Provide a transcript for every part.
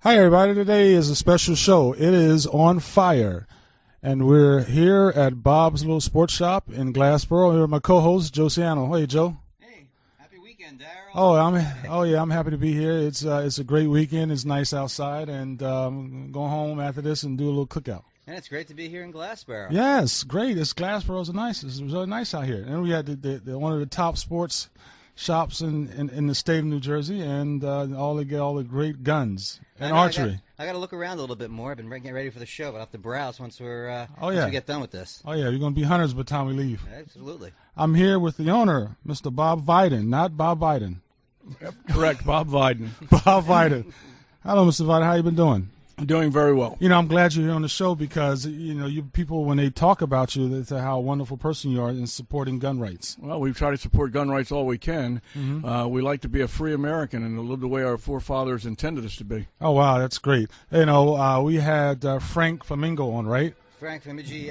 Hi, everybody. Today is a special show. It is On Fire. And we're here at Bob's Little Sports Shop in Glassboro. Here with my co-host, Joe Ciano. Hey, Joe. Hey, happy weekend, Daryl. I'm happy to be here. It's a great weekend. It's nice outside, and going home after this and do a little cookout. And it's great to be here in Glassboro. Yes, great. Glassboro's nice. It's really nice out here. And we had the one of the top sports shops in the state of New Jersey, and all the great guns and archery. I got to look around a little bit more. I've been getting ready for the show, but I'll have to browse once we get done with this. Oh, yeah, we're going to be hunters by the time we leave. Absolutely. I'm here with the owner, Mr. Bob Viden, not Bob Biden. Yep, correct, Bob Viden. Bob Viden. Hello, Mr. Viden. How you been doing? I'm doing very well. I'm glad you're here on the show because, you people, when they talk about you, they say how wonderful person you are in supporting gun rights. Well, we try to support gun rights all we can. Mm-hmm. We like to be a free American and to live the way our forefathers intended us to be. Oh, wow, that's great. We had Frank Flamingo on, right? Frank Famigi.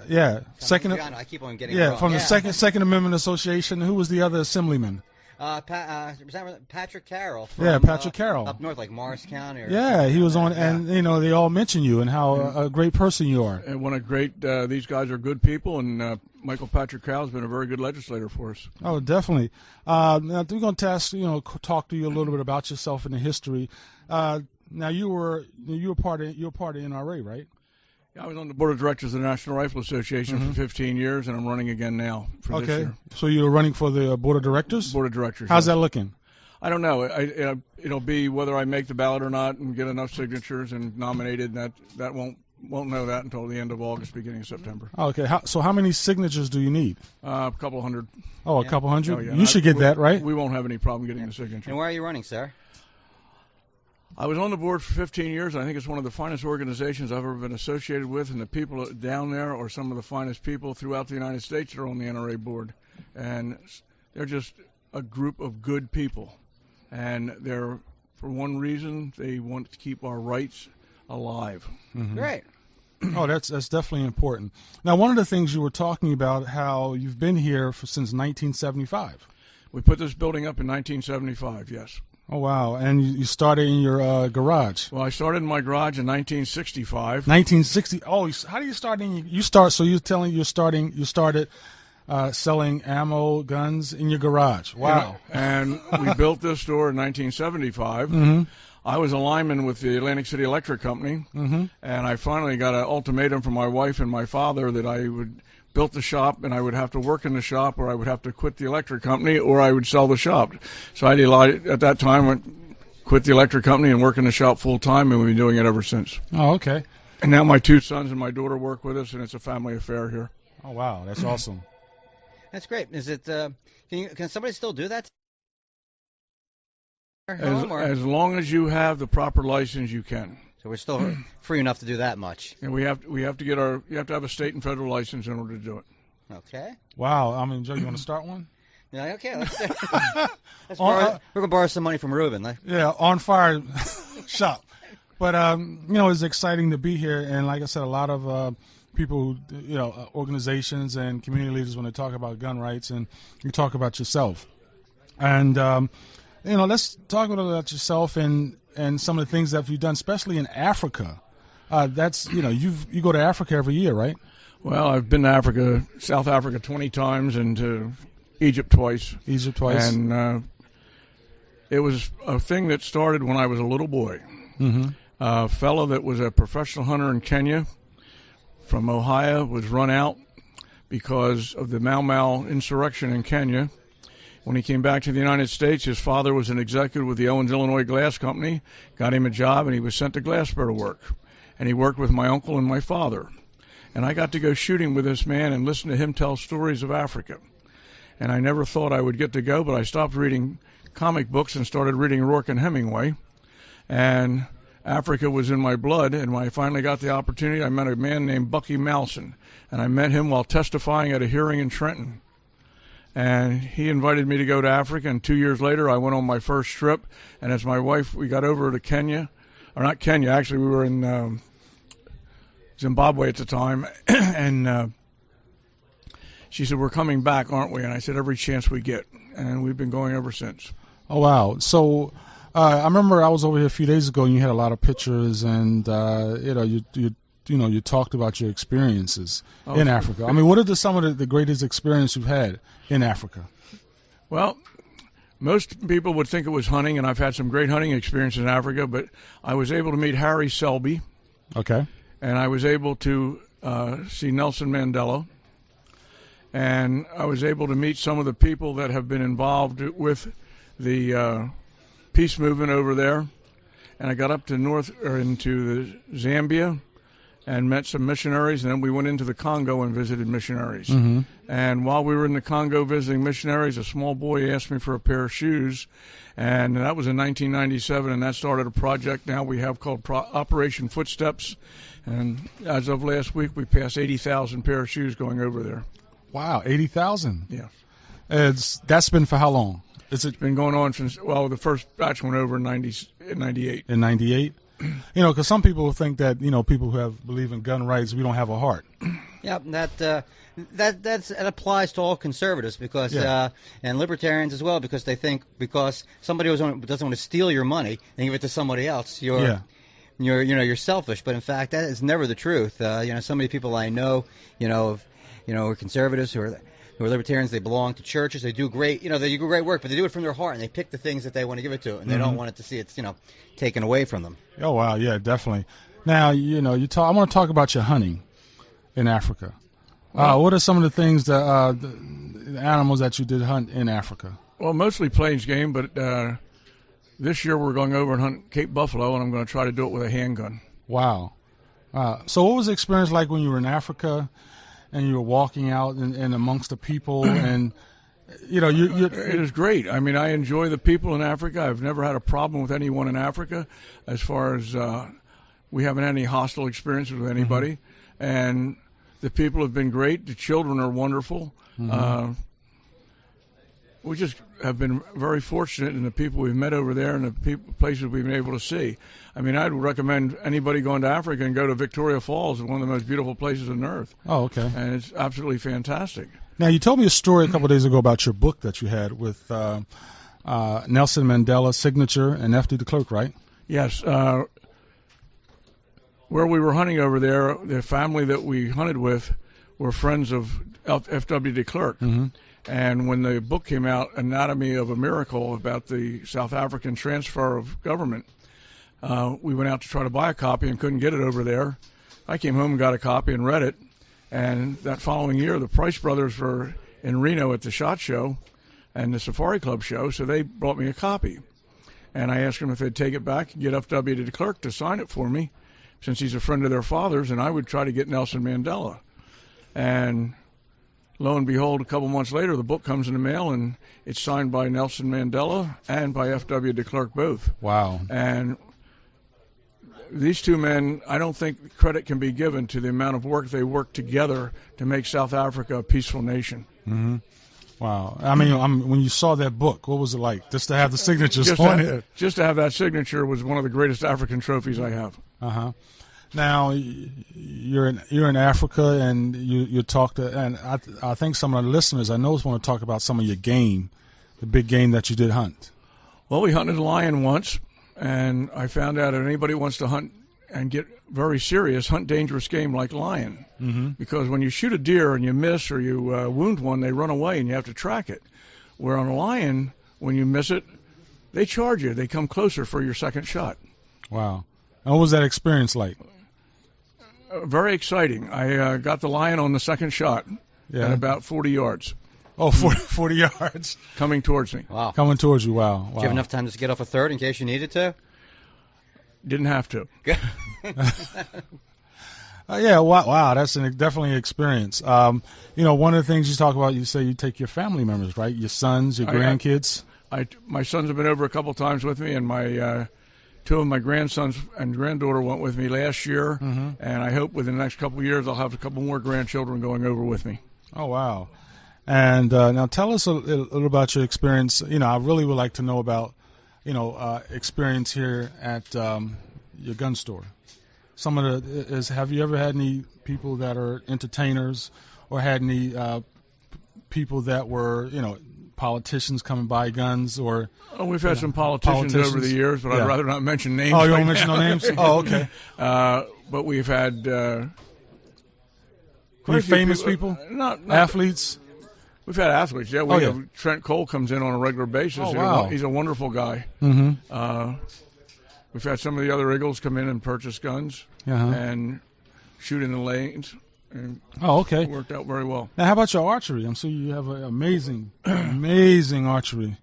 Yeah. I keep on getting it wrong. From the Second Amendment Association. Who was the other assemblyman? Patrick Carroll. Patrick Carroll. Up north, like Morris County. He was on, and they all mention you and how a great person you are. And these guys are good people, and Michael Patrick Carroll has been a very good legislator for us. Oh, definitely. Now we're going to talk to you a little bit about yourself and the history. Now you were part of NRA, right? Yeah, I was on the board of directors of the National Rifle Association for 15 years, and I'm running again now for this year. So you're running for the board of directors? Board of directors. How's that looking? I don't know. It'll be whether I make the ballot or not and get enough signatures and nominated. That won't know that until the end of August, beginning of September. Okay. So how many signatures do you need? A couple hundred. Oh, a couple hundred? Oh, yeah. You should get that, right? We won't have any problem getting the signature. And where are you running, sir? I was on the board for 15 years, and I think it's one of the finest organizations I've ever been associated with, and the people down there are some of the finest people throughout the United States that are on the NRA board. And they're just a group of good people. And they're, for one reason, they want to keep our rights alive. Mm-hmm. Great. Oh, that's definitely important. Now, one of the things you were talking about, how you've been here since 1975. We put this building up in 1975, yes. Oh, wow. And you started in your garage. Well, I started in my garage in 1965. 1960. Oh, how do you start so you're telling you started selling ammo, guns in your garage. Wow. Yeah. And we built this store in 1975. Mm-hmm. I was a lineman with the Atlantic City Electric Company, mm-hmm. and I finally got an ultimatum from my wife and my father that I would built the shop, and I would have to work in the shop, or I would have to quit the electric company, or I would sell the shop. So I decided at that time I quit the electric company and work in the shop full time, and we've been doing it ever since. Oh, okay. And now my two sons and my daughter work with us, and it's a family affair here. Oh, wow, that's awesome. That's great. Is it? Can somebody still do that? As long as you have the proper license, you can. So we're still free enough to do that much. And you have to have a state and federal license in order to do it. Okay. Wow. I mean, Joe, you want to start one? Yeah. Okay. We're gonna borrow some money from Ruben. Yeah, OnFire shop. But it's exciting to be here, and like I said, a lot of people, organizations and community leaders, when they talk about gun rights, and you talk about yourself, and let's talk a little about yourself and some of the things that you've done, especially in Africa. You go to Africa every year, right? Well, I've been to South Africa 20 times, and to Egypt twice. And it was a thing that started when I was a little boy. Mm-hmm. A fellow that was a professional hunter in Kenya from Ohio was run out because of the Mau Mau insurrection in Kenya. When he came back to the United States, his father was an executive with the Owens, Illinois Glass Company, got him a job, and he was sent to Glassboro to work. And he worked with my uncle and my father. And I got to go shooting with this man and listen to him tell stories of Africa. And I never thought I would get to go, but I stopped reading comic books and started reading Rourke and Hemingway. And Africa was in my blood, and when I finally got the opportunity, I met a man named Bucky Malson. And I met him while testifying at a hearing in Trenton. And he invited me to go to Africa, and 2 years later I went on my first trip, and as my wife, we got over to Kenya, or not Kenya, actually we were in Zimbabwe at the time, and she said, "We're coming back, aren't we?" And I said, "Every chance we get," and we've been going ever since. Oh, wow. So I remember I was over here a few days ago, and you had a lot of pictures, and you talked about your experiences in Africa. I mean, what are some of the greatest experience you've had in Africa? Well, most people would think it was hunting, and I've had some great hunting experiences in Africa, but I was able to meet Harry Selby. Okay. And I was able to see Nelson Mandela. And I was able to meet some of the people that have been involved with the peace movement over there. And I got up to into the Zambia and met some missionaries, and then we went into the Congo and visited missionaries. Mm-hmm. And while we were in the Congo visiting missionaries, a small boy asked me for a pair of shoes, and that was in 1997, and that started a project now we have called Operation Footsteps, and as of last week, we passed 80,000 pair of shoes going over there. Wow, 80,000? Yeah. That's been for how long? It's been going on since, the first batch went over in 98. In 98? Because some people think that, people who believe in gun rights, we don't have a heart. Yeah, that applies to all conservatives and libertarians as well, because they think because somebody doesn't want to steal your money and give it to somebody else, you're selfish. But in fact, that is never the truth. So many people I know, are conservatives who are libertarians. They belong to churches. They do great, they do great work, but they do it from their heart, and they pick the things that they want to give it to, and they don't want it to see it's, taken away from them. Oh wow, yeah, definitely. Now, I want to talk about your hunting in Africa. What are some of the things the animals that you did hunt in Africa? Well, mostly plains game, but this year we're going over and hunt Cape buffalo, and I'm going to try to do it with a handgun. Wow. So what was the experience like when you were in Africa and you were walking out and amongst the people and it is great. I mean, I enjoy the people in Africa. I've never had a problem with anyone in Africa as far as we haven't had any hostile experiences with anybody. Mm-hmm. And the people have been great. The children are wonderful. Mm-hmm. We just have been very fortunate in the people we've met over there and the places we've been able to see. I mean, I'd recommend anybody going to Africa and go to Victoria Falls. It's one of the most beautiful places on earth. Oh, okay. And it's absolutely fantastic. Now, you told me a story a couple of days ago about your book that you had with Nelson Mandela, Signature, and F.D. de Klerk, right? Yes. Where we were hunting over there, the family that we hunted with were friends of F.W. de Klerk. Mm-hmm. And when the book came out, Anatomy of a Miracle, about the South African transfer of government, we went out to try to buy a copy and couldn't get it over there. I came home and got a copy and read it. And that following year, the Price brothers were in Reno at the SHOT Show and the Safari Club show, so they brought me a copy. And I asked them if they'd take it back and get F.W. de Klerk to sign it for me, since he's a friend of their father's, and I would try to get Nelson Mandela. And lo and behold, a couple months later, the book comes in the mail, and it's signed by Nelson Mandela and by F.W. de Klerk both. Wow. And these two men, I don't think credit can be given to the amount of work they worked together to make South Africa a peaceful nation. Mm-hmm. Wow. I mean, when you saw that book, what was it like? Just to have the signatures on it? Just to have that signature was one of the greatest African trophies I have. Uh-huh. Now, you're in Africa, and you talk to, and I think some of the listeners, I know, want to talk about some of your game, the big game that you did hunt. Well, we hunted lion once. And I found out if anybody wants to hunt and get very serious, hunt dangerous game like lion. Mm-hmm. Because when you shoot a deer and you miss or you wound one, they run away and you have to track it. Where on a lion, when you miss it, they charge you. They come closer for your second shot. Wow. And what was that experience like? Very exciting. I got the lion on the second shot at about 40 yards. Oh, 40 yards. Coming towards me. Wow. Coming towards you, wow. Did you have enough time to get off a third in case you needed to? Didn't have to. Yeah, wow, that's definitely an experience. One of the things you talk about, you say you take your family members, right? Your sons, your grandkids. My sons have been over a couple times with me, and my two of my grandsons and granddaughter went with me last year, mm-hmm. and I hope within the next couple of years I'll have a couple more grandchildren going over with me. Oh, wow. And now tell us a little about your experience. I really would like to know about, experience here at your gun store. Have you ever had any people that are entertainers, or had any people that were, politicians come and buy guns or? Oh, we've had some politicians over the years, but I'd rather not mention names. Oh, you won't mention no names? Oh, okay. But we've had famous people? Not athletes? We've had athletes, yeah. We have Trent Cole comes in on a regular basis. Oh, wow. He's a wonderful guy. Mm-hmm. We've had some of the other Eagles come in and purchase guns and shoot in the lanes. And okay. It worked out very well. Now, how about your archery? I'm sure you have an amazing archery.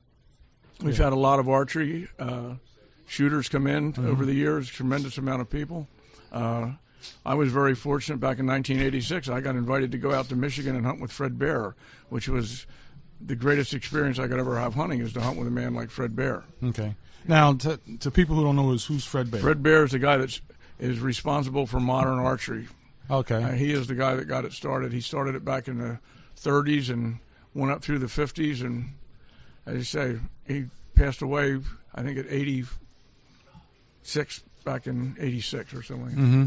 We've had a lot of archery shooters come in over the years, tremendous amount of people. I was very fortunate back in 1986. I got invited to go out to Michigan and hunt with Fred Bear, which was the greatest experience I could ever have hunting, is to hunt with a man like Fred Bear. Okay. Now, to people who don't know, who's Fred Bear? Fred Bear is the guy that is responsible for modern archery. Okay. He is the guy that got it started. He started it back in the 30s and went up through the 50s, and as you say, he passed away, I think, at 86, back in 86 or something. Mm-hmm.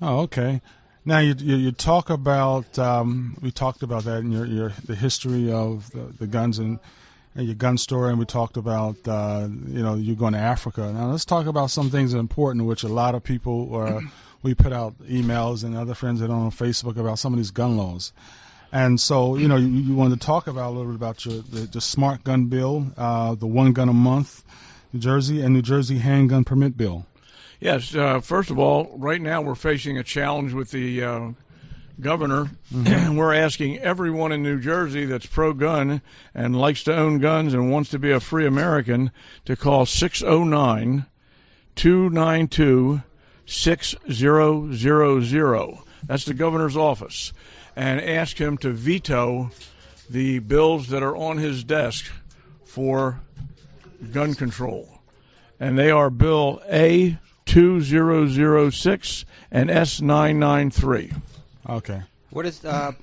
Oh, okay. Now you talk about we talked about that in the history of the guns and your gun store, and we talked about you going to Africa. Now let's talk about some things that are important, which a lot of people we put out emails and other friends that are on Facebook about some of these gun laws. And so you wanted to talk about a little bit about the smart gun bill, the 1 gun a month, New Jersey, and New Jersey handgun permit bill. Yes. First of all, right now we're facing a challenge with the governor. Mm-hmm. We're asking everyone in New Jersey that's pro-gun and likes to own guns and wants to be a free American to call 609-292-6000. That's the governor's office. And ask him to veto the bills that are on his desk for gun control. And they are Bill A2006 and S993. Okay. What is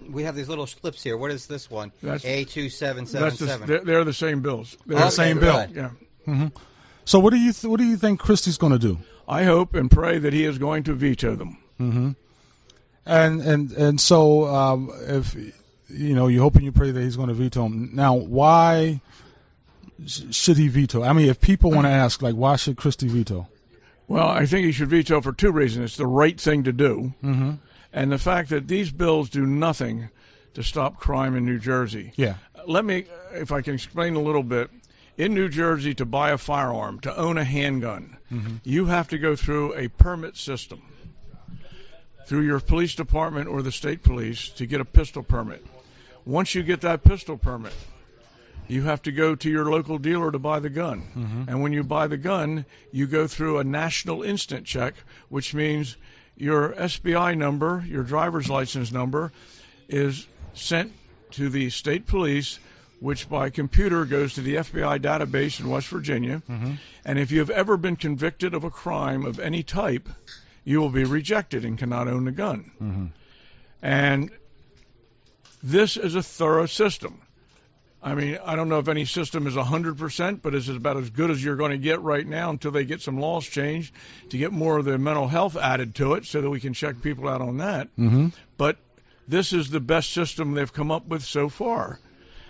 we have these little slips here. What is this one? That's A2777. They're the same bills. They're the same bill. Right. Yeah. Mm-hmm. So what do you think Christie's going to do? I hope and pray that he is going to veto them. Mm-hmm. And so if you hope and you pray that he's going to veto them. Now, why should he veto? I mean, if people want to ask, like, why should Christie veto? Well, I think he should veto for two reasons. It's the right thing to do, and the fact that these bills do nothing to stop crime in New Jersey. Yeah. Let me, if I can explain a little bit. In New Jersey, to buy a firearm, to own a handgun, you have to go through a permit system through your police department or the state police to get a pistol permit. Once you get that pistol permit, you have to go to your local dealer to buy the gun. And when you buy the gun, you go through a national instant check, which means your SBI number, your driver's license number, is sent to the state police, which by computer goes to the FBI database in West Virginia. And if you have ever been convicted of a crime of any type, you will be rejected and cannot own the gun. And this is a thorough system. I mean, I don't know if any system is 100%, but it's about as good as you're going to get right now until they get some laws changed to get more of the mental health added to it so that we can check people out on that. But this is the best system they've come up with so far.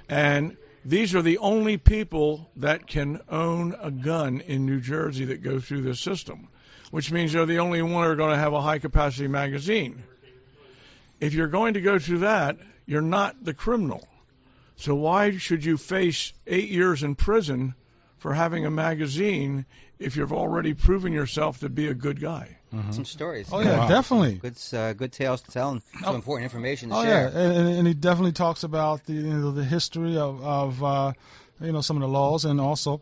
And these are the only people that can own a gun in New Jersey that go through this system, which means they're the only one who are going to have a high-capacity magazine. If you're going to go through that, you're not the criminal. So why should you face 8 years in prison for having a magazine if you've already proven yourself to be a good guy? Some stories. Oh, yeah, definitely. Good tales to tell and some important information to Oh, share. yeah, and he definitely talks about the history of some of the laws, and also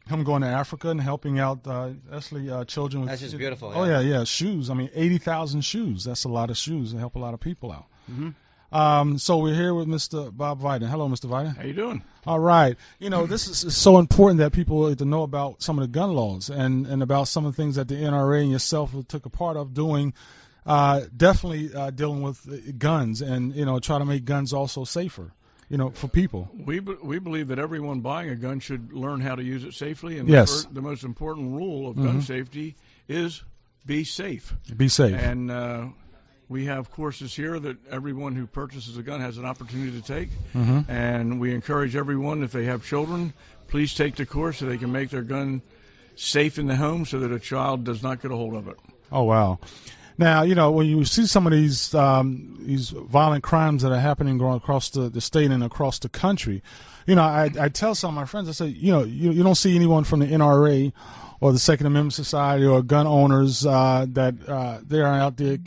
him going to Africa and helping out children with. That's just beautiful. Oh yeah, shoes. I mean, 80,000 shoes. That's a lot of shoes to help a lot of people out. So we're here with Mr. Bob Viden. Hello, Mr. Viden. How you doing? All right. This is so important that people need to know about some of the gun laws and about some of the things that the NRA and yourself took a part of doing, definitely dealing with guns and, try to make guns also safer, for people. We believe that everyone buying a gun should learn how to use it safely. And yes. The most important rule of gun safety is be safe. Be safe. And We have courses here that everyone who purchases a gun has an opportunity to take, Mm-hmm. and we encourage everyone, if they have children, please take the course so they can make their gun safe in the home so that a child does not get a hold of it. Oh, wow. Now, when you see some of these violent crimes that are happening going across the state and across the country, I tell some of my friends, I say, you don't see anyone from the NRA or the Second Amendment Society or gun owners that they are out there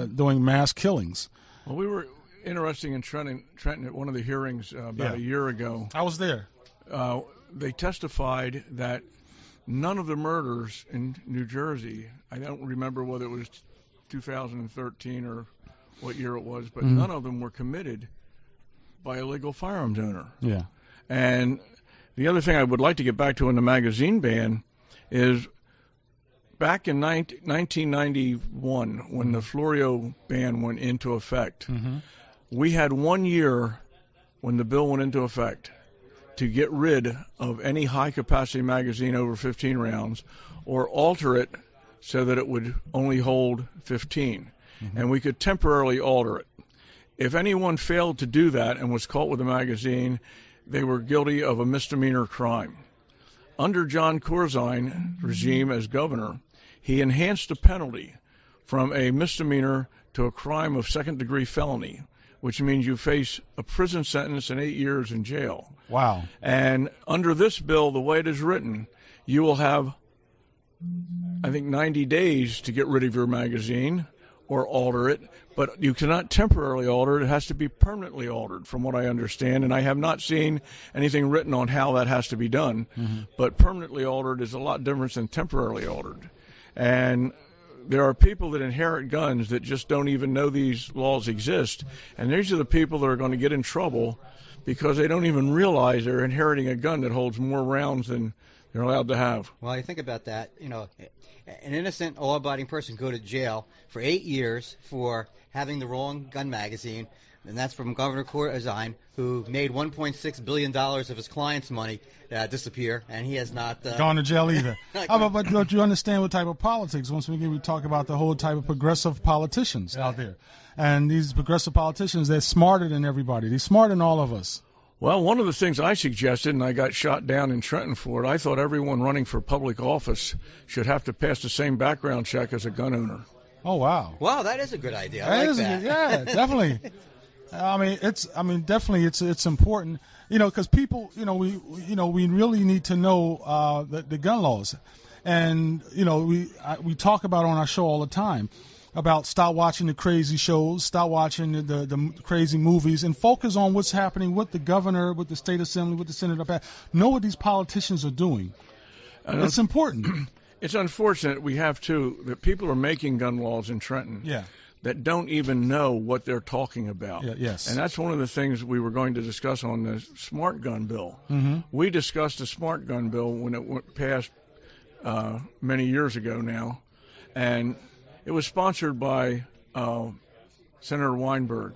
doing mass killings. Well, we were interested in Trenton at one of the hearings about a year ago. I was there. They testified that none of the murders in New Jersey, I don't remember whether it was 2013 or what year it was, but none of them were committed by a legal firearms owner. Yeah. And the other thing I would like to get back to in the magazine ban is back in 1991, when the Florio ban went into effect, we had 1 year when the bill went into effect to get rid of any high-capacity magazine over 15 rounds or alter it so that it would only hold 15. And we could temporarily alter it. If anyone failed to do that and was caught with a magazine, they were guilty of a misdemeanor crime. Under John Corzine's regime as governor, he enhanced the penalty from a misdemeanor to a crime of second-degree felony, which means you face a prison sentence and 8 years in jail. Wow. And under this bill, the way it is written, you will have, I think, 90 days to get rid of your magazine or alter it, but you cannot temporarily alter it. It has to be permanently altered, from what I understand, and I have not seen anything written on how that has to be done. But permanently altered is a lot different than temporarily altered. And there are people that inherit guns that just don't even know these laws exist, and these are the people that are going to get in trouble because they don't even realize they're inheriting a gun that holds more rounds than they're allowed to have. Well, you think about that. An innocent, law-abiding person go to jail for 8 years for having the wrong gun magazine, and that's from Governor Corzine, who made $1.6 billion of his client's money disappear, and he has not gone to jail either. But don't you understand what type of politics? Once again, we talk about the whole type of progressive politicians out there. And these progressive politicians, they're smarter than everybody. They're smarter than all of us. Well, one of the things I suggested, and I got shot down in Trenton for it, I thought everyone running for public office should have to pass the same background check as a gun owner. Oh, wow. Wow, that is a good idea. I like that. Yeah, definitely. Definitely it's important, because people, we really need to know the gun laws, and we talk about on our show all the time about stop watching the crazy shows, stop watching the crazy movies, and focus on what's happening with the governor, with the state assembly, with the Senate. Know what these politicians are doing. It's important. It's unfortunate we have that people are making gun laws in Trenton. That don't even know what they're talking about. Yes. And that's one of the things we were going to discuss on the smart gun bill. We discussed the smart gun bill when it passed many years ago now, and it was sponsored by Senator Weinberg.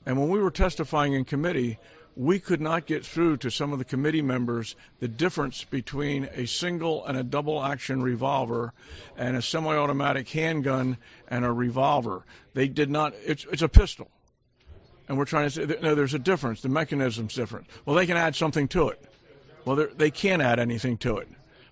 And when we were testifying in committee, we could not get through to some of the committee members the difference between a single and a double action revolver and a semi-automatic handgun and a revolver. They did not, it's a pistol. And we're trying to say, no, there's a difference. The mechanism's different. Well, they can add something to it. Well, they can't add anything to it.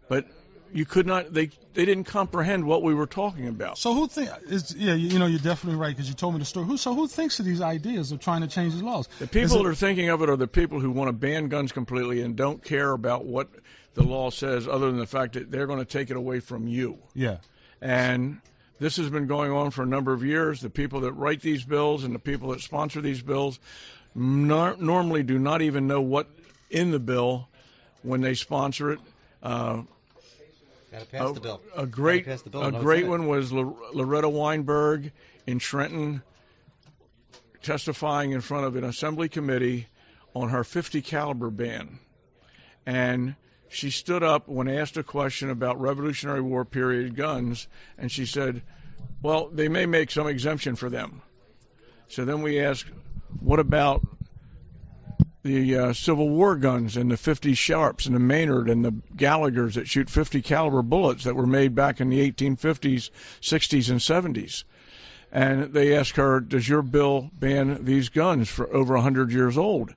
But you could not, they didn't comprehend what we were talking about. So you're definitely right, because you told me the story. Who thinks of these ideas of trying to change the laws? The people that are thinking of it are the people who want to ban guns completely and don't care about what the law says, other than the fact that they're going to take it away from you. Yeah. And this has been going on for a number of years. The people that write these bills and the people that sponsor these bills normally do not even know what in the bill when they sponsor it. Got to pass the bill. A great one was Loretta Weinberg in Trenton testifying in front of an assembly committee on her .50 caliber ban. And she stood up when asked a question about Revolutionary War period guns, and she said, well, they may make some exemption for them. So then we asked, what about the Civil War guns and the .50 Sharps and the Maynard and the Gallaghers that shoot .50 caliber bullets that were made back in the 1850s, 60s, and 70s? and they asked her, does your bill ban these guns for over 100 years old?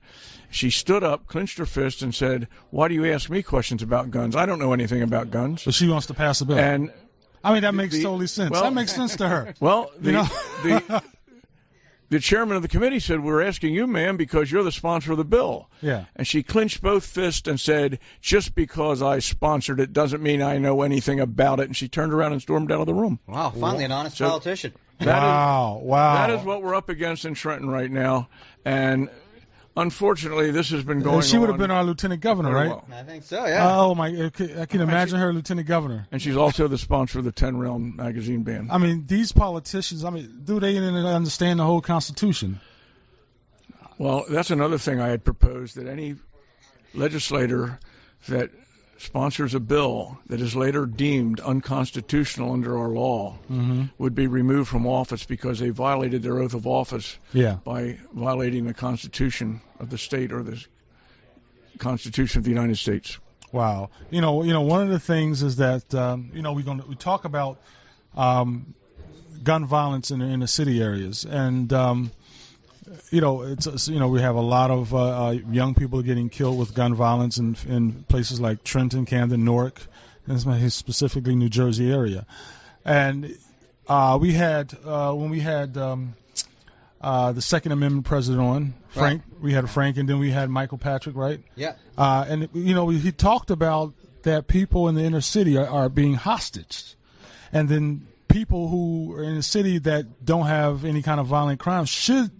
She stood up, clenched her fist, and said, why do you ask me questions about guns? I don't know anything about guns. But she wants to pass a bill. And I mean, that makes totally sense. Well, that makes sense to her. Well, the chairman of the committee said, we're asking you, ma'am, because you're the sponsor of the bill. Yeah. And she clenched both fists and said, just because I sponsored it doesn't mean I know anything about it. And she turned around and stormed out of the room. Wow, finally an honest politician. Wow. That is what we're up against in Trenton right now. And unfortunately, this has been going on. She would have been our lieutenant governor, right? Well. I think so, yeah. Oh, my. I can imagine her lieutenant governor. And she's also the sponsor of the 10-round magazine ban. I mean, these politicians, do they even understand the whole Constitution? Well, that's another thing I had proposed, that any legislator that sponsors a bill that is later deemed unconstitutional under our law would be removed from office because they violated their oath of office by violating the Constitution of the state or the Constitution of the United States. Wow. One of the things is that we talk about gun violence in the city areas, and we have a lot of young people getting killed with gun violence in places like Trenton, Camden, Newark, and specifically New Jersey area. And we had when we had the Second Amendment president on, Frank. Right. We had Frank, and then we had Michael Patrick, right? Yeah. And he talked about that people in the inner city are being hostage, and then people who are in the city that don't have any kind of violent crime should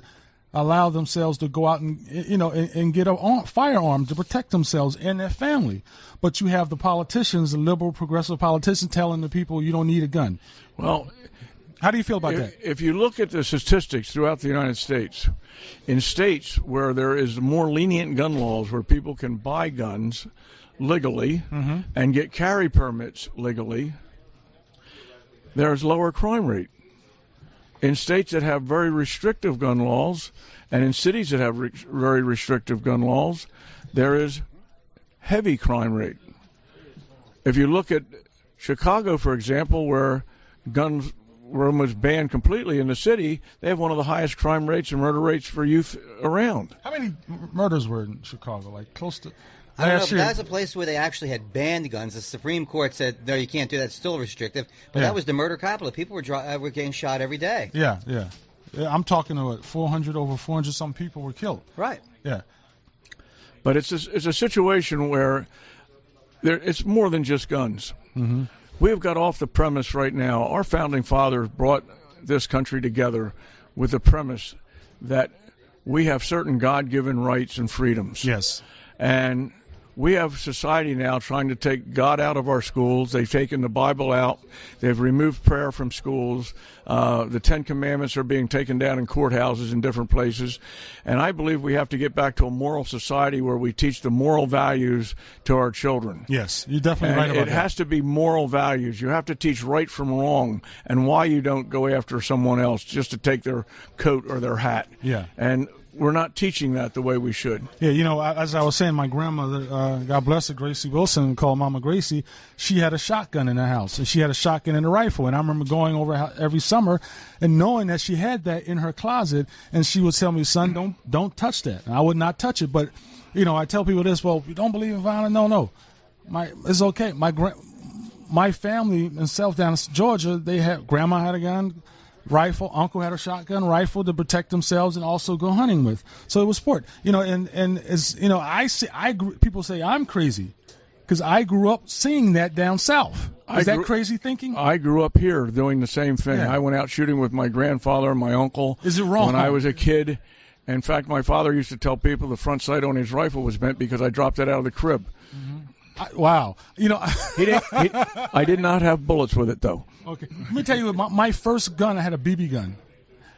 allow themselves to go out and get a firearm to protect themselves and their family. But you have the politicians, the liberal, progressive politicians, telling the people you don't need a gun. Well, how do you feel about that? If you look at the statistics throughout the United States, in states where there is more lenient gun laws, where people can buy guns legally and get carry permits legally, there's lower crime rate. In states that have very restrictive gun laws, and in cities that have very restrictive gun laws, there is heavy crime rate. If you look at Chicago, for example, where guns were almost banned completely in the city, they have one of the highest crime rates and murder rates for youth around. How many murders were in Chicago? Like close to... I don't know, but that's a place where they actually had banned guns. The Supreme Court said, no, you can't do that. It's still restrictive. But that was the murder capital. People were getting shot every day. Yeah. I'm talking about over 400 some people were killed. Right. Yeah. But it's a situation where it's more than just guns. Mm-hmm. We have got off the premise right now. Our founding fathers brought this country together with the premise that we have certain God-given rights and freedoms. Yes. And we have society now trying to take God out of our schools. They've taken the Bible out. They've removed prayer from schools. The Ten Commandments are being taken down in courthouses in different places. And I believe we have to get back to a moral society where we teach the moral values to our children. Yes, you're definitely right about that. It has to be moral values. You have to teach right from wrong and why you don't go after someone else just to take their coat or their hat. Yeah. And we're not teaching that the way we should. Yeah, as I was saying, my grandmother, God bless her, Gracie Wilson, called Mama Gracie, she had a shotgun in her house, and she had a shotgun and a rifle. And I remember going over every summer and knowing that she had that in her closet, and she would tell me, son, don't touch that. And I would not touch it. But, I tell people this, well, you don't believe in violence? No. It's okay. My family in South Dallas, Georgia, grandma had a gun, rifle, uncle had a shotgun, rifle to protect themselves and also go hunting with. So it was sport, and as people say I'm crazy because I grew up seeing that down south. Is that crazy thinking? I grew up here doing the same thing. Yeah. I went out shooting with my grandfather and my uncle. Is it wrong? When I was a kid. In fact, my father used to tell people the front sight on his rifle was bent because I dropped it out of the crib. Mm-hmm. Wow. I did not have bullets with it, though. Okay. Let me tell you, my first gun, I had a BB gun.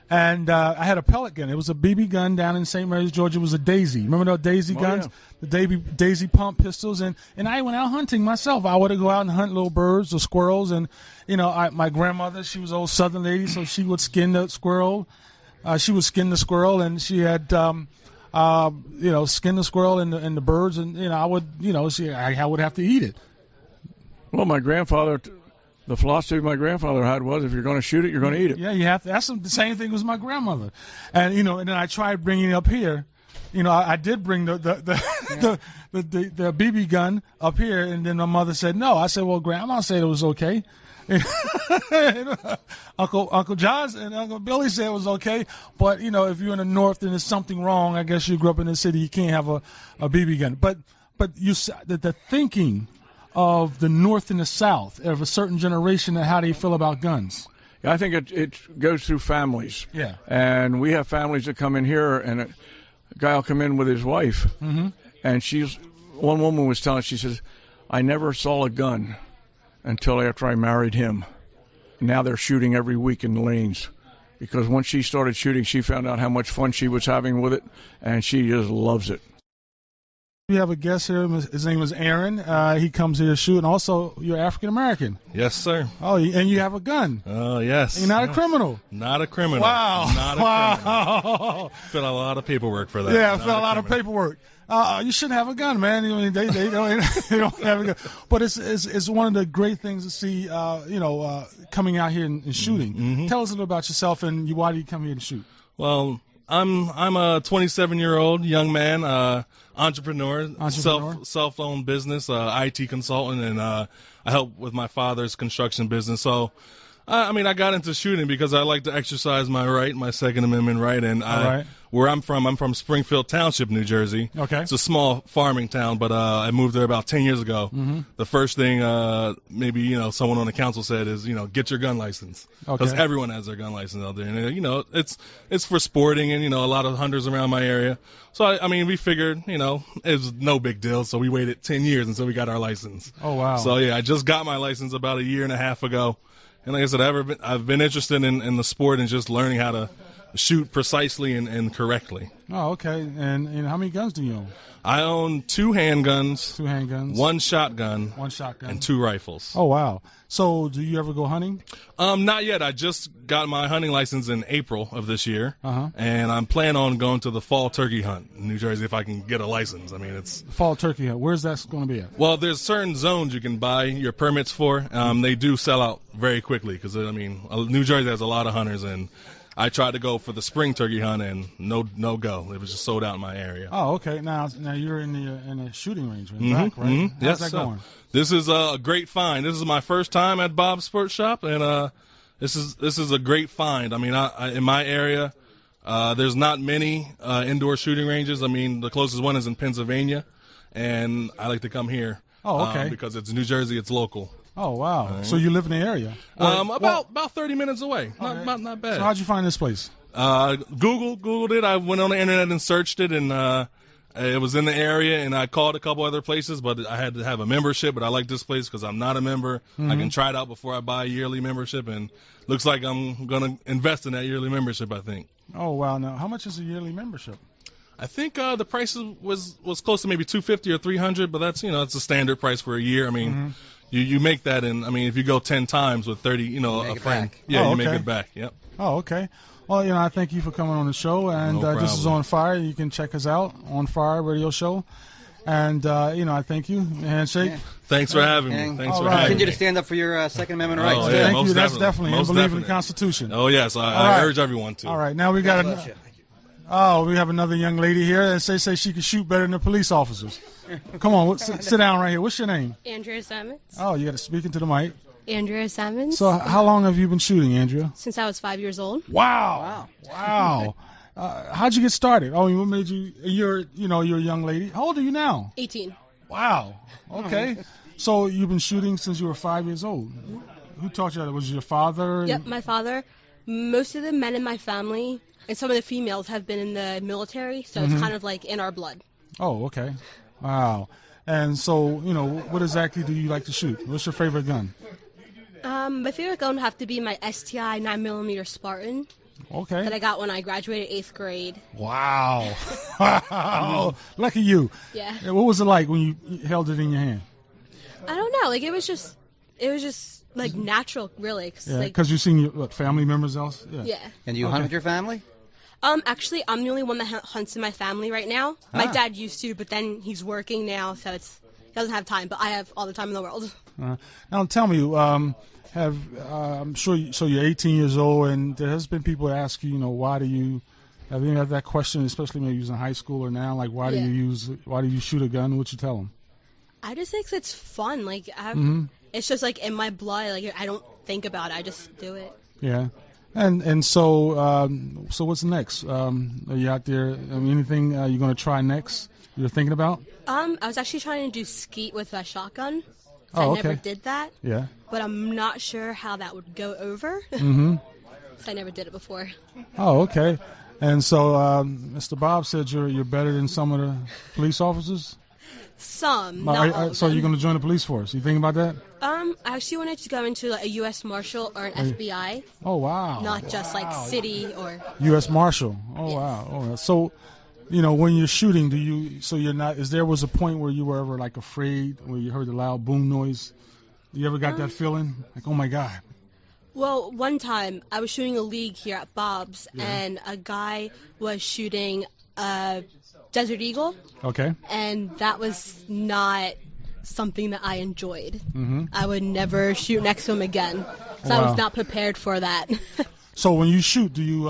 And I had a pellet gun. It was a BB gun down in St. Mary's, Georgia. It was a Daisy. Remember those Daisy guns? Yeah. The Daisy pump pistols. And I went out hunting myself. I would go out and hunt little birds or squirrels. And, my grandmother, she was an old Southern lady, so she would skin the squirrel. She would skin the squirrel, and she had... skin the squirrel and the birds, and I would have to eat it. Well, my grandfather The philosophy my grandfather had was, if you're going to shoot it, you're going to eat it. Yeah, you have to. That's the same thing as my grandmother. And and then I tried bringing it up here. I did bring the BB gun up here, and then my mother said no. I said, well, Grandma said it was okay. Uncle John and Uncle Billy said it was okay, but if you're in the north and there's something wrong, I guess you grew up in the city, you can't have a BB gun. But the thinking of the north and the south of a certain generation and how they feel about guns. Yeah, I think it goes through families. Yeah. And we have families that come in here, and a guy will come in with his wife, and one woman was telling, she says, I never saw a gun until after I married him. Now they're shooting every week in the lanes, because once she started shooting, she found out how much fun she was having with it, and she just loves it. We have a guest here. His name is Aaron. He comes here to shoot, and also you're African American. Yes, sir. Oh, and you have a gun. Oh, yes. You're not a criminal. Not a criminal. Wow. Not a criminal. Fill out a lot of paperwork for that. Yeah, fill out a lot of paperwork. You shouldn't have a gun, man. I mean, they don't have a gun. But it's one of the great things to see, coming out here and shooting. Mm-hmm. Tell us a little about yourself and why do you come here to shoot? Well, I'm a 27-year-old young man, entrepreneur. Self-owned business, IT consultant, and I help with my father's construction business. So, I got into shooting because I like to exercise my Second Amendment right, and where I'm from Springfield Township, New Jersey. Okay. It's a small farming town, but I moved there about 10 years ago. Mm-hmm. The first thing maybe someone on the council said is get your gun license, because everyone has their gun license out there, and it's for sporting, and a lot of hunters around my area. So we figured it was no big deal, so we waited 10 years until we got our license. Oh wow. So yeah, I just got my license about a year and a half ago. And like I said, I've been interested in the sport and just learning how to shoot precisely and correctly. Oh, okay. And how many guns do you own? I own 2 handguns. 2 handguns. 1 shotgun. 1 shotgun. And 2 rifles. Oh, wow. So do you ever go hunting? Not yet. I just got my hunting license in April of this year. Uh-huh. And I'm planning on going to the fall turkey hunt in New Jersey if I can get a license. It's fall turkey hunt. Where's that going to be at? Well, there's certain zones you can buy your permits for. They do sell out very quickly because, New Jersey has a lot of hunters, and I tried to go for the spring turkey hunt, and no go. It was just sold out in my area. Oh, okay. Now you're in the shooting range in back, right? Mm-hmm. How's that going? This is a great find. This is my first time at Bob's Sports Shop, and this is a great find. In my area, there's not many indoor shooting ranges. The closest one is in Pennsylvania, and I like to come here. Oh, okay. Because it's New Jersey, it's local. Oh, wow. Right. So you live in the area? About 30 minutes away. Okay. Not bad. So how'd you find this place? Googled it. I went on the internet and searched it, and it was in the area, and I called a couple other places, but I had to have a membership. But I like this place because I'm not a member. Mm-hmm. I can try it out before I buy a yearly membership, and looks like I'm going to invest in that yearly membership, I think. Oh, wow. Now, how much is a yearly membership? I think the price was close to maybe $250 or $300, but that's it's a standard price for a year. You make that in. if you go 10 times with 30, a friend, you make it back. Yep. Oh, okay. Well, I thank you for coming on the show, and this is OnFire. You can check us out, OnFire Radio Show, and I thank you. Handshake. Yeah. Thanks for having me. Thanks for having me. Continue to stand up for your Second Amendment rights. Oh, yeah, thank you. That's definitely. And believe in the Constitution. Oh yes, I urge everyone to. All right, now we got we have another young lady here that say she can shoot better than the police officers. Come on, sit down right here. What's your name? Andrea Sammons. Oh, you got to speak into the mic. Andrea Sammons. So how long have you been shooting, Andrea? Since I was 5 years old. Wow. How'd you get started? What made you? You're a young lady. How old are you now? 18. Wow. Okay. So you've been shooting since you were 5 years old. Who taught you that? Was it your father? Yep, my father. Most of the men in my family and some of the females have been in the military, so it's kind of like in our blood. Oh, okay. Wow. And so, what exactly do you like to shoot? What's your favorite gun? My favorite gun would have to be my STI 9mm Spartan. Okay. That I got when I graduated 8th grade. Wow. Wow. Lucky you. Yeah. What was it like when you held it in your hand? I don't know. It was just like natural, really. Because you've seen your family members else? Yeah. And you hunt with your family? Actually, I'm the only one that hunts in my family right now. My dad used to, but then he's working now, so doesn't have time, but I have all the time in the world. Now tell me, I'm sure. So you're 18 years old, and there has been people ask you, why do you? Have you had that question, especially maybe in high school or now? Like, why do you shoot a gun? What you tell them? I just think it's fun. Like, it's just like in my blood. Like, I don't think about it. I just do it. Yeah. And so what's next? Are you out there? Anything you're going to try next? You're thinking about? I was actually trying to do skeet with a shotgun. Oh, okay. I never did that. Yeah. But I'm not sure how that would go over. Mm-hmm. I never did it before. Oh, okay. And so, Mr. Bob said you're better than some of the police officers? Some, not all of So them. you're going to join the police force? You thinking about that? I actually wanted to go into like a U.S. Marshal or an FBI. Oh, wow. Not just like city or... U.S. Marshal. Oh, Yes. wow. Oh, wow. So, when you're shooting, was a point where you were ever like afraid when you heard the loud boom noise? You ever got that feeling? Like, oh my God. Well, one time I was shooting a league here at Bob's, and a guy was shooting a Desert Eagle. Okay. And that was not something that I enjoyed. Mm-hmm. I would never shoot next to him again. So I was not prepared for that. So when you shoot, do you,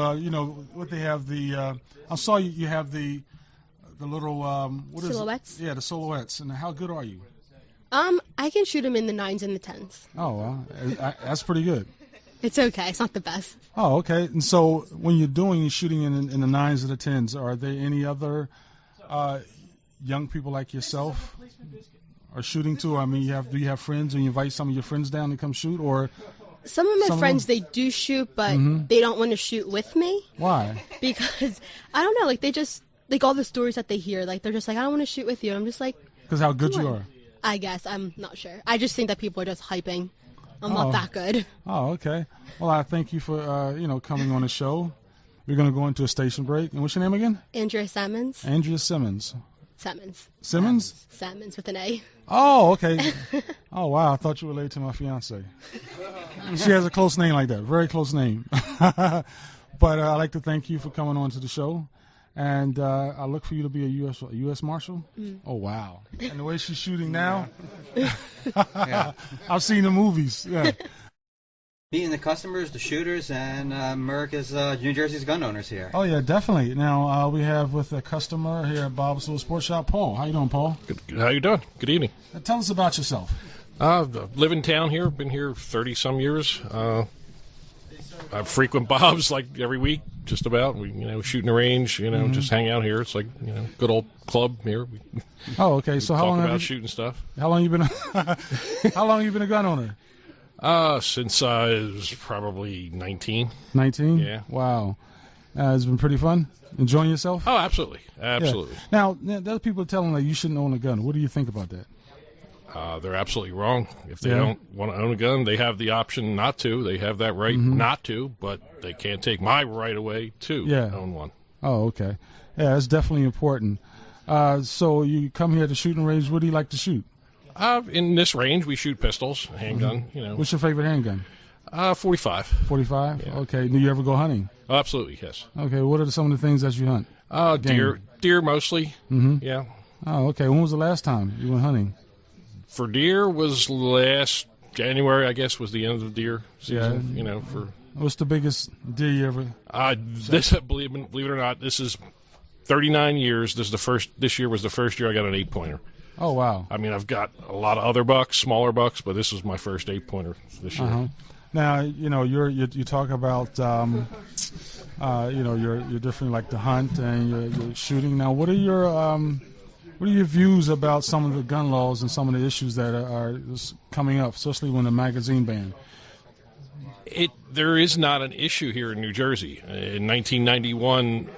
what they have I saw you have the little, what is it? Silhouettes? Yeah, the silhouettes. And how good are you? I can shoot him in the 9s and the 10s. Oh, well, that's pretty good. It's okay. It's not the best. Oh, okay. And so when you're shooting in the 9s and the 10s, are there any other young people like yourself are shooting too? I mean, do you have friends, and you invite some of your friends down to come shoot, or? Some of my friends, they do shoot, but they don't want to shoot with me. Why? Because, I don't know, like, they just, like, all the stories that they hear, like, they're just like, I don't want to shoot with you. I'm just like... Because how good you are. I guess. I'm not sure. I just think that people are just hyping. I'm not that good. Oh, okay. Well, I thank you for, coming on the show. We're going to go into a station break. And what's your name again? Andrea Sammons. Andrea Simmons. Sammons. Simmons? Sammons with an A. Oh, okay. Oh, wow. I thought you were related to my fiance. She has a close name like that. Very close name. But I'd like to thank you for coming on to the show. And I look for you to be a U.S. Marshal. Mm. Oh, wow. And the way she's shooting now, I've seen the movies. Yeah. Meeting the customers, the shooters, and America's, New Jersey's gun owners here. Oh, yeah, definitely. Now, we have with a customer here at Bob's Little Sports Shop, Paul. How you doing, Paul? Good. How you doing? Good evening. Tell us about yourself. I live in town here. Been here 30-some years. I frequent Bob's like every week, just about. We, shoot in the range, just hang out here. It's like, good old club here. Oh, okay. So how long talk about shooting stuff? How long you been? How long you been a gun owner? Since I was probably 19. 19? Yeah. Wow. It's been pretty fun. Enjoying yourself? Oh, absolutely, absolutely. Yeah. Now, there's people telling you shouldn't own a gun. What do you think about that? They're absolutely wrong. If they don't want to own a gun, they have the option not to. They have that right not to, but they can't take my right away to own one. Oh, okay. Yeah, that's definitely important. So you come here to shooting range. What do you like to shoot? In this range, we shoot pistols, handgun. What's your favorite handgun? 45. 45? Yeah. Okay. Do you ever go hunting? Oh, absolutely, yes. Okay. What are some of the things that you hunt? Deer mostly. Mm-hmm. Yeah. Oh, okay. When was the last time you went hunting? For deer was last January, I guess, was the end of the deer season. Yeah. For what's the biggest deer you ever? Believe it or not, this is 39 years. This year was the first year I got an 8-pointer. Oh, wow. I mean, I've got a lot of other bucks, smaller bucks, but this was my first 8-pointer this year. Uh-huh. Now, you talk about, you're different, like the hunt and you're shooting. Now, what are your views about some of the gun laws and some of the issues that are coming up, especially when the magazine ban? There is not an issue here in New Jersey. In 1991,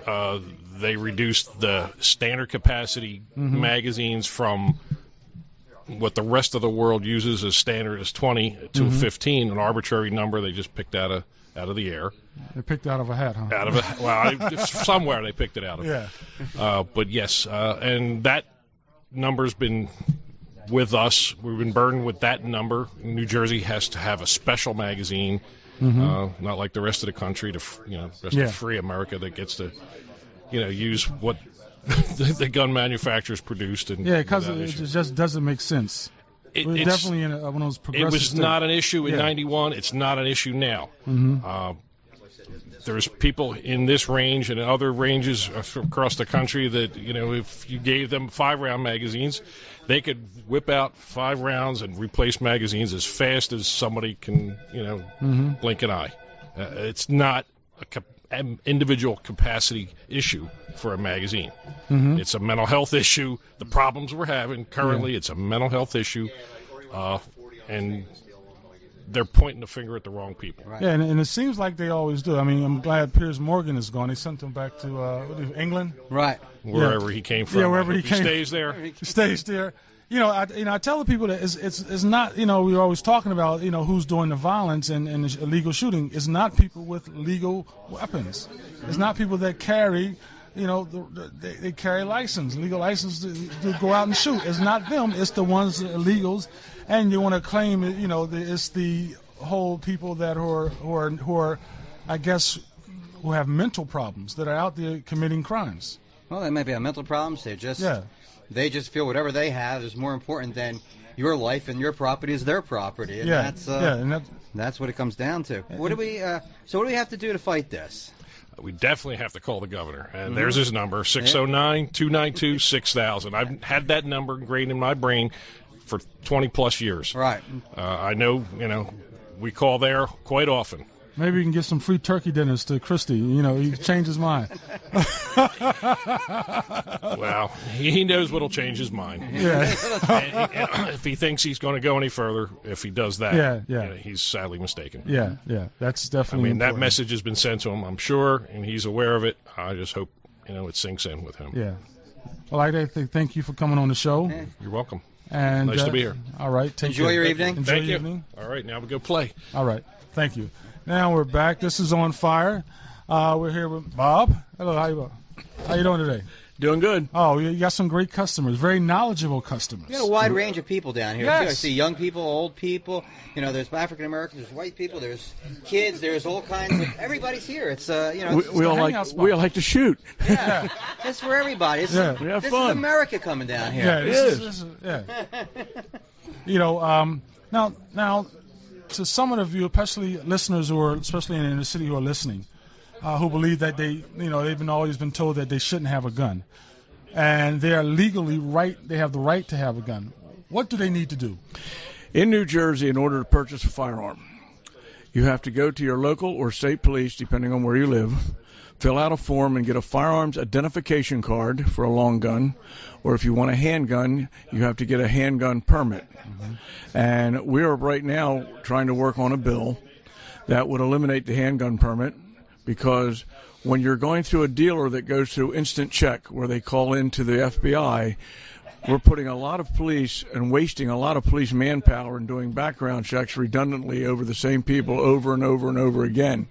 they reduced the standard capacity magazines from what the rest of the world uses as standard as 20 to 15, an arbitrary number they just picked out of the air. They picked out of a hat, huh? Somewhere they picked it out of. Yeah. But yes, and that number's been with us. We've been burdened with that number. New Jersey has to have a special magazine, not like the rest of the country, of free America that gets to, use what the gun manufacturers produced. And because it just doesn't make sense. We're definitely in one of those progressive It was states. not an issue in 91. It's not an issue now. Mm-hmm. There's people in this range and other ranges across the country that, if you gave them 5-round magazines, they could whip out 5 rounds and replace magazines as fast as somebody can, blink an eye. It's not an individual capacity issue for a magazine. Mm-hmm. It's a mental health issue. The problems we're having currently, it's a mental health issue, and they're pointing the finger at the wrong people. Right. Yeah, and it seems like they always do. I mean, I'm glad Piers Morgan is gone. They sent him back to England. Right. Wherever he came from. Yeah, wherever he came. Stays there. He stays there. I tell the people that it's not, we're always talking about, who's doing the violence and the illegal shooting. It's not people with legal weapons. It's not people that carry, they carry legal license to go out and shoot. It's not them. It's the ones that are illegals. And you want to claim, it's the whole people that who are, I guess, who have mental problems that are out there committing crimes. Well, they may be have mental problems. They just feel whatever they have is more important than your life, and your property is their property. And that's what it comes down to. What do we have to do to fight this? We definitely have to call the governor. And there's his number, 609-292-6000. I've had that number ingrained in my brain for 20-plus years. Right. I know, we call there quite often. Maybe we can get some free turkey dinners to Christie. He changed his mind. Well, he knows what'll change his mind. Yeah. If he thinks he's going to go any further, if he does that, he's sadly mistaken. Yeah. That's definitely important. That message has been sent to him, I'm sure, and he's aware of it. I just hope, it sinks in with him. Yeah. Well, I'd like to thank you for coming on the show. Yeah. You're welcome. And nice to be here. All right. Enjoy your evening. Enjoy your evening. All right. Now we go play. All right. Thank you. Now we're back. This is OnFire. We're here with Bob. Hello. How you doing today? Doing good. Oh, you got some great customers. Very knowledgeable customers. You got a wide range of people down here. Yes. Too. I see young people, old people. There's African Americans, there's white people, there's kids, there's all kinds of. Everybody's here. It's we all like to shoot. Yeah, it's for everybody. We have this fun. Is America coming down here. Yeah, this is now to some of you, especially listeners who are especially in the city who are listening, who believe that they've always been told that they shouldn't have a gun, and they are legally right. They have the right to have a gun. What do they need to do? In New Jersey, in order to purchase a firearm, you have to go to your local or state police, depending on where you live, fill out a form and get a firearms identification card for a long gun, or if you want a handgun, you have to get a handgun permit. Mm-hmm. And we are right now trying to work on a bill that would eliminate the handgun permit, because when you're going through a dealer that goes through instant check, where they call into the FBI, we're putting a lot of police and wasting a lot of police manpower and doing background checks redundantly over the same people over and over and over again.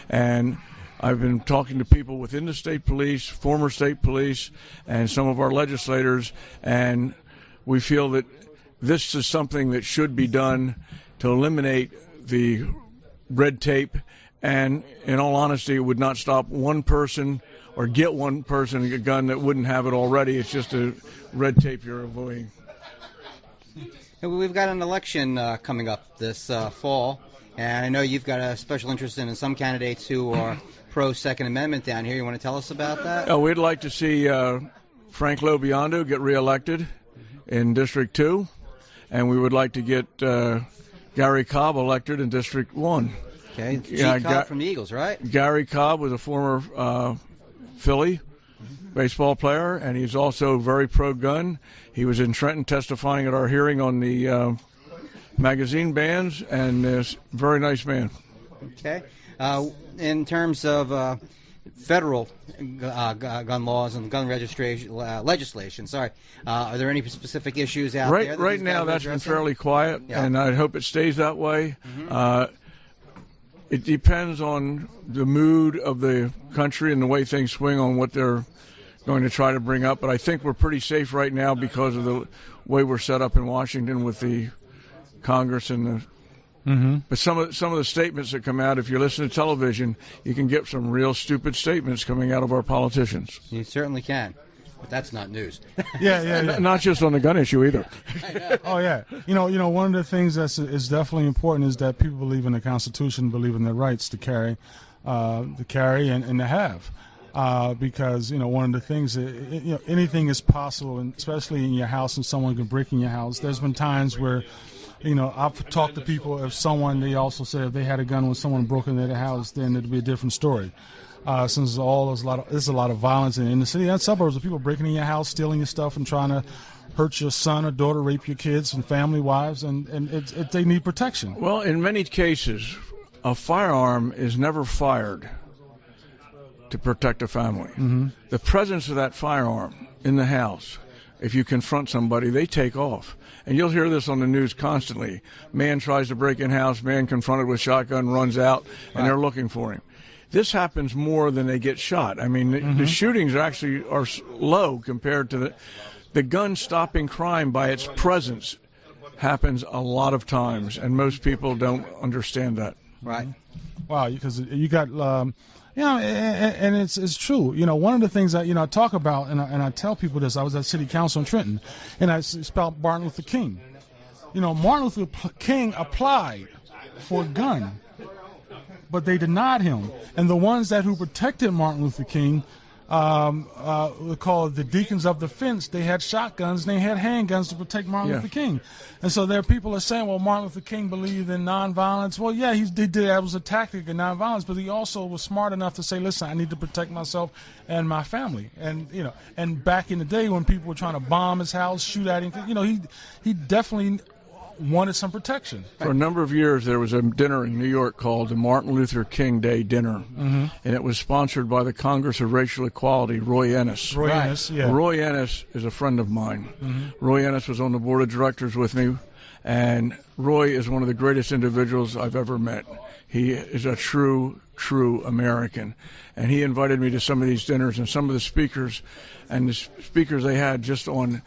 And I've been talking to people within the state police, former state police, and some of our legislators, and we feel that this is something that should be done to eliminate the red tape. And in all honesty, it would not stop one person or get one person a gun that wouldn't have it already. It's just a red tape you're avoiding. We've got an election coming up this fall, and I know you've got a special interest in some candidates who are pro-Second Amendment down here. You want to tell us about that? We'd like to see Frank Lobiondo get reelected in District 2, and we would like to get Gary Cobb elected in District 1. Okay, Cobb from the Eagles, right? Gary Cobb was a former Philly baseball player, and he's also very pro-gun. He was in Trenton testifying at our hearing on the magazine bans, and is a very nice man. Okay. In terms of federal gun laws and gun registration legislation, are there any specific issues out there? Right now, that's been fairly quiet, and I hope it stays that way. Mm-hmm. It depends on the mood of the country and the way things swing on what they're going to try to bring up. But I think we're pretty safe right now because of the way we're set up in Washington with the Congress and the. Mm-hmm. But some of the statements that come out, if you listen to television, you can get some real stupid statements coming out of our politicians. You certainly can. But that's not news. Yeah. Not just on the gun issue either. Oh yeah. One of the things that is definitely important is that people believe in the Constitution, believe in their rights to carry, and to have. Because one of the things anything is possible, and especially in your house, and someone can break in your house. There's been times where I've talked to people. If they also said if they had a gun when someone broke into their house, then it'd be a different story. Since there's a lot of violence in the city and suburbs of people breaking in your house, stealing your stuff, and trying to hurt your son or daughter, rape your kids and family, wives, and they need protection. Well, in many cases, a firearm is never fired to protect a family. Mm-hmm. The presence of that firearm in the house, if you confront somebody, they take off. And you'll hear this on the news constantly. Man tries to break in house, man confronted with shotgun, runs out, and they're looking for him. This happens more than they get shot. I mean, the shootings actually are low compared to the gun stopping crime by its presence happens a lot of times, and most people don't understand that. Right. Wow, because you got, and it's true. One of the things that, I talk about, and I tell people this, I was at City Council in Trenton, and I spelled Martin Luther King. Martin Luther King applied for a gun, but they denied him. And the ones who protected Martin Luther King, were called the Deacons of the Fence. They had shotguns and they had handguns to protect Martin Luther King. And so there are people are saying, well, Martin Luther King believed in nonviolence. Well, yeah, he did. That was a tactic of nonviolence, but he also was smart enough to say, listen, I need to protect myself and my family. And and back in the day when people were trying to bomb his house, shoot at him, he definitely wanted some protection. For a number of years, there was a dinner in New York called the Martin Luther King Day Dinner, and it was sponsored by the Congress of Racial Equality, Roy Ennis. Roy Ennis is a friend of mine. Roy Ennis was on the board of directors with me, and Roy is one of the greatest individuals I've ever met. He is a true American, and he invited me to some of these dinners, and some of the speakers they had just on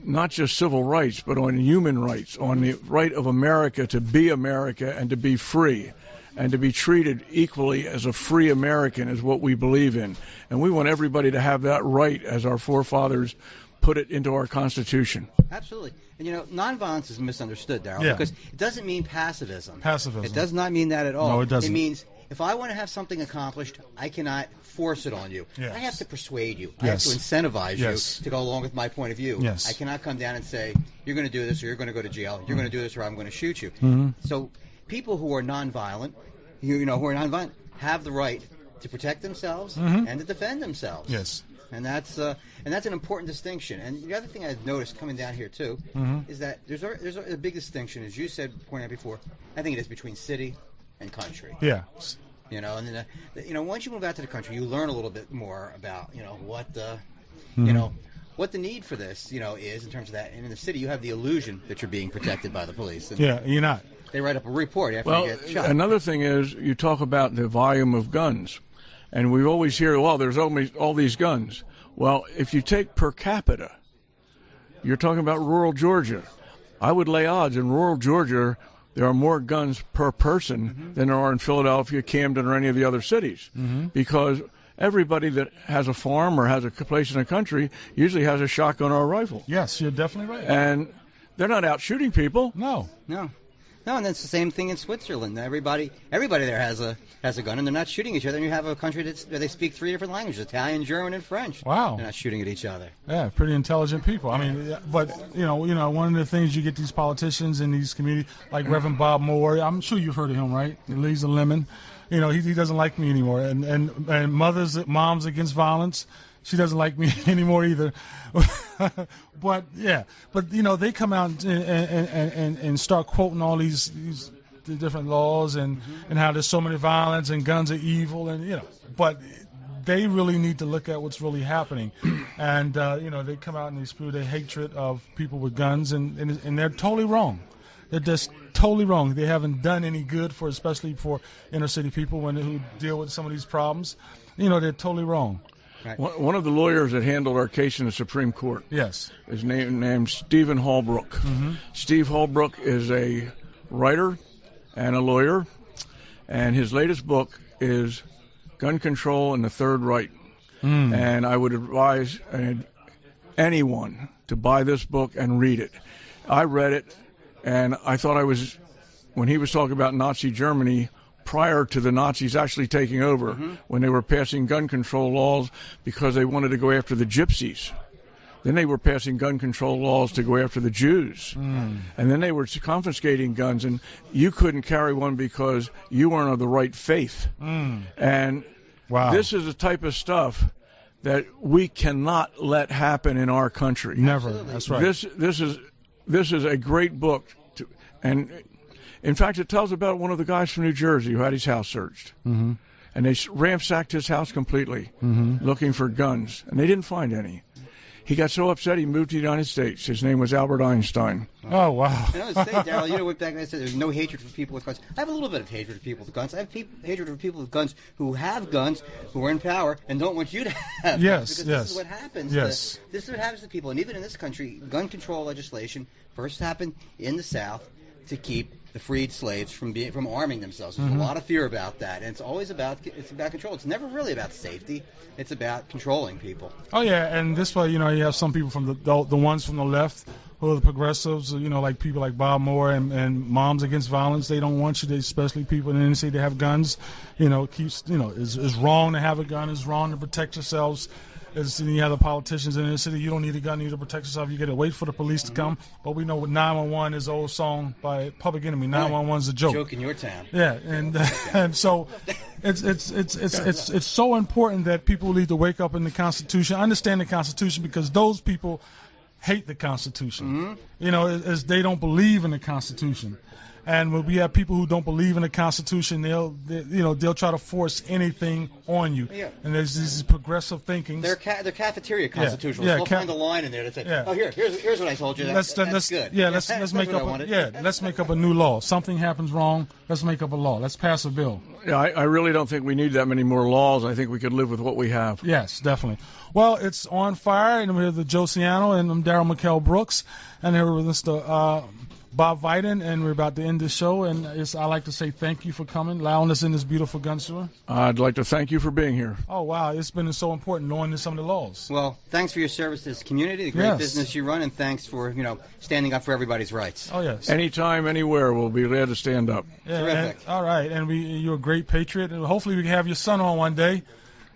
not just civil rights, but on human rights, on the right of America to be America and to be free and to be treated equally as a free American is what we believe in. And we want everybody to have that right as our forefathers put it into our Constitution. Absolutely. And, nonviolence is misunderstood, Darryl, because it doesn't mean pacifism. It does not mean that at all. No, it doesn't. It means if I want to have something accomplished, I cannot force it on you. Yes. I have to persuade you. Yes. I have to incentivize Yes. you to go along with my point of view. Yes. I cannot come down and say, you're going to do this or you're going to go to jail. You're going to do this or I'm going to shoot you. So people who are nonviolent, have the right to protect themselves and to defend themselves. Yes. And that's an important distinction. And the other thing I've noticed coming down here too is that there's a big distinction, as you said, pointed out before. I think it is between city and country. Yeah. And then, once you move out to the country, you learn a little bit more about what the what the need for this is in terms of that. And in the city, you have the illusion that you're being protected by the police. And you're not. They write up a report after you get shot. Another thing is you talk about the volume of guns. And we always hear, well, there's only all these guns. Well, if you take per capita, you're talking about rural Georgia. I would lay odds in rural Georgia there are more guns per person than there are in Philadelphia, Camden, or any of the other cities. Because everybody that has a farm or has a place in the country usually has a shotgun or a rifle. Yes, you're definitely right. And they're not out shooting people. No, and that's the same thing in Switzerland. Everybody there has a gun, and they're not shooting each other. And you have a country where they speak 3 different languages: Italian, German, and French. Wow, they're not shooting at each other. Yeah, pretty intelligent people. I mean, but one of the things you get these politicians in these communities, like Reverend Bob Moore. I'm sure you've heard of him, right? He's a lemon. He doesn't like me anymore. And moms against violence. She doesn't like me anymore either. But they come out and start quoting all these the different laws and how there's so many violence and guns are evil but they really need to look at what's really happening. And they come out and they spew their hatred of people with guns and they're totally wrong. They're just totally wrong. They haven't done any good especially for inner city people who deal with some of these problems. They're totally wrong. Right. One of the lawyers that handled our case in the Supreme Court is named Stephen Holbrook. Steve Holbrook is a writer and a lawyer, and his latest book is Gun Control and the Third Right. And I would advise anyone to buy this book and read it. I read it, and I thought when he was talking about Nazi Germany prior to the Nazis actually taking over, when they were passing gun control laws because they wanted to go after the gypsies. Then they were passing gun control laws to go after the Jews. And then they were confiscating guns, and you couldn't carry one because you weren't of the right faith. And this is the type of stuff that we cannot let happen in our country. Never. That's right. This is a great book, and in fact, it tells about one of the guys from New Jersey who had his house searched, and they ransacked his house completely, looking for guns, and they didn't find any. He got so upset he moved to the United States. His name was Albert Einstein. Oh, wow. And I was saying, Daryl, what back then I said there's no hatred for people with guns. I have a little bit of hatred for people with guns. I have hatred for people with guns who have guns, who are in power, and don't want you to have guns. Because this is what happens. Yes. This is what happens to people. And even in this country, gun control legislation first happened in the South to keep the freed slaves from arming themselves. There's a lot of fear about that, and it's always about control. It's never really about safety. It's about controlling people. Oh yeah, and this way, you have some people from the ones from the left who are the progressives, like people like Bob Moore and Moms Against Violence. They don't want you to, especially people in the inner city that have guns. It's wrong to have a gun. It's wrong to protect yourselves. You have the politicians in the city. You don't need a gun. You need to protect yourself. You got to wait for the police to come. But we know what 911 is, an old song by Public Enemy. 911 is a joke. Joke in your town. Yeah, and so it's so important that people need to wake up in the Constitution, understand the Constitution, because those people hate the Constitution. As they don't believe in the Constitution. And when we have people who don't believe in the Constitution, they'll try to force anything on you. Yeah. And there's this progressive thinking. They're cafeteria constitutionalists. They'll find a line in there that say, here's what I told you. That's good. Yeah, let's make up. Let's make up a new law. Something happens wrong. Let's make up a law. Let's pass a bill. Yeah, I really don't think we need that many more laws. I think we could live with what we have. Yes, definitely. Well, it's On Fire, and we're the Joe Ciano, and I'm Daryl McKell Brooks, and here with Mr. Bob Viden, and we're about to end the show, and I'd like to say thank you for coming, allowing us in this beautiful gun store. I'd like to thank you for being here. Oh, wow. It's been so important knowing some of the laws. Well, thanks for your service to this community, the great business you run, and thanks for, standing up for everybody's rights. Oh, yes. Anytime, anywhere, we'll be glad to stand up. Yeah, terrific. All right, and you're a great patriot, and hopefully we can have your son on one day.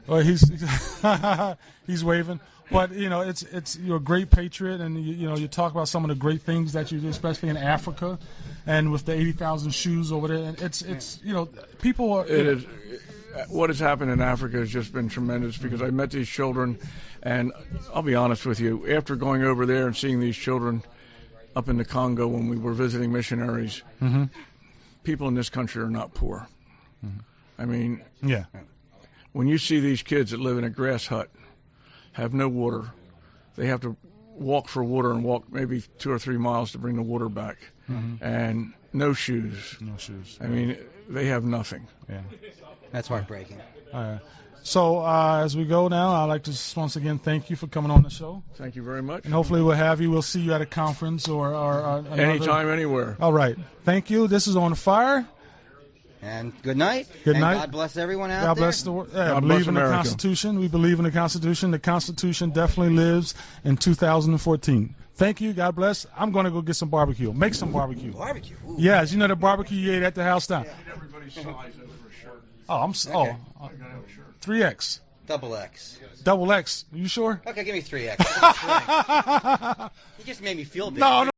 Well, he's waving. But you're a great patriot, and you talk about some of the great things that you do, especially in Africa, and with the 80,000 shoes over there. And it's people are. It is. What has happened in Africa has just been tremendous, because I met these children, and I'll be honest with you, after going over there and seeing these children up in the Congo when we were visiting missionaries, people in this country are not poor. I mean, when you see these kids that live in a grass hut, have no water, they have to walk for water and walk maybe 2 or 3 miles to bring the water back, and no shoes. I mean, they have nothing. Yeah, that's heartbreaking. So as we go now, I'd like to just once again thank you for coming on the show. Thank you very much. And hopefully we'll see you at a conference or anytime, anywhere. All right. Thank you. This is On Fire. And good night. Good night. God bless everyone out there. God bless the world. Yeah, believe in the Constitution. We believe in the Constitution. The Constitution definitely lives in 2014. Thank you. God bless. I'm going to go get some barbecue. Make some barbecue. Barbecue? Ooh. Yes, the barbecue you ate at the house down. Everybody's size over a shirt. Oh, 3X. Double X. Double X. Are you sure? Okay, give me 3X. You just made me feel big. No.